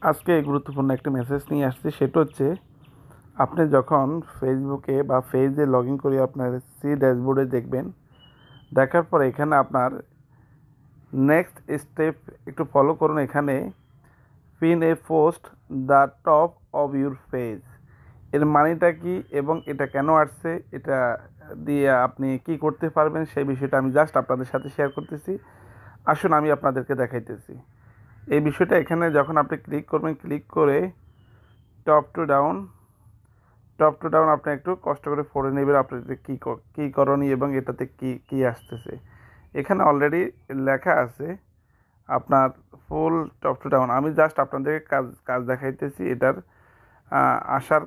আজকে গুরুত্বপূর্ণ একটা মেসেজ নিয়ে আসছি, সেটা হচ্ছে আপনি যখন ফেসবুকে বা পেজে লগ ইন করে আপনার ড্যাশবোর্ডে দেখবেন, দেখার পরে এখানে আপনার নেক্সট স্টেপ একটু ফলো করুন। এখানে pin A post the top of your page, এর মানেটা কি এবং এটা কেন আসছে, এটা দিয়ে আপনি কি করতে পারবেন সেই বিষয়টা আমি জাস্ট আপনাদের সাথে শেয়ার করতেছি। আসুন আমি আপনাদেরকে দেখাইতেছি এই বিষয়টা। এখানে যখন আপনি ক্লিক করবেন, ক্লিক করে টপ টু ডাউন আপনি একটু কষ্ট করে পড়ে নেবেন আপনাদের কী করণীয় এবং এটাতে কি আসতেছে। এখানে অলরেডি লেখা আছে আপনার ফুল টপ টু ডাউন। আমি জাস্ট আপনাদেরকে কাজ দেখাইতেছি। এটার আসার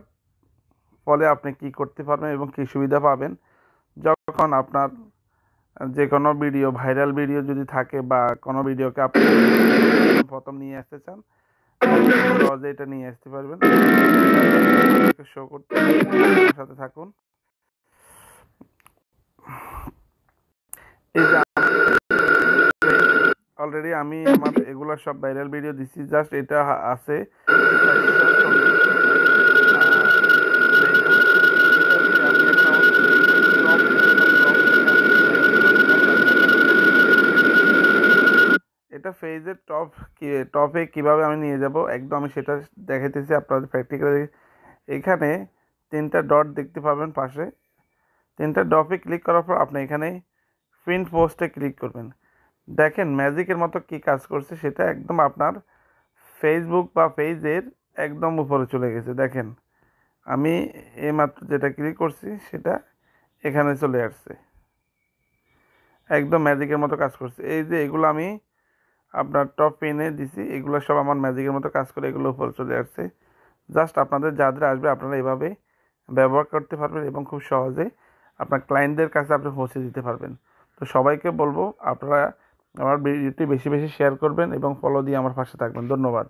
ফলে আপনি কি করতে পারবেন এবং কী সুবিধা পাবেন। যখন আপনার যে কোনো ভিডিও, ভাইরাল ভিডিও যদি থাকে বা কোনো ভিডিওকে আপনি প্রথম নিয়ে আসতে চান, সহজে এটা নিয়ে আসতে পারবেন। শো করতে সাথে থাকুন। এই যে অলরেডি আমি আমার এগুলা সব ভাইরাল ভিডিও দিচ্ছি, জাস্ট এটা আছে এটা পেজের টপে কিভাবে আমি নিয়ে যাব একদম আমি সেটা দেখাইতেছি আপনাদের প্র্যাকটিক্যালি। এখানে 3টা ডট দেখতে পাবেন পাশে, 3টা ডটে ক্লিক করার পর আপনি এখানে প্রিন্ট পোস্টে ক্লিক করবেন। দেখেন ম্যাজিকের মতো কি কাজ করছে, সেটা একদম আপনার ফেসবুক বা পেজের একদম উপরে চলে গেছে। দেখেন আমি এইমাত্র যেটা ক্লিক করছি সেটা এখানে চলে আসছে, একদম ম্যাজিকের মতো কাজ করছে। এই যে এগুলো আমি আপনার টপ পেনে দিছি, এগুলো সব আমার ম্যাজিকের মতো কাজ করে এগুলো উপরে চলে আসছে। জাস্ট আপনাদের যাদের আসবে আপনারা এভাবে ব্যবহার করতে পারবেন এবং খুব সহজে আপনার ক্লায়েন্টদের কাছে আপনি পৌঁছে দিতে পারবেন। তো সবাইকে বলবো আপনারা আমার ভিডিওটি বেশি বেশি শেয়ার করবেন এবং ফলো দিয়ে আমার পাশে থাকবেন। ধন্যবাদ।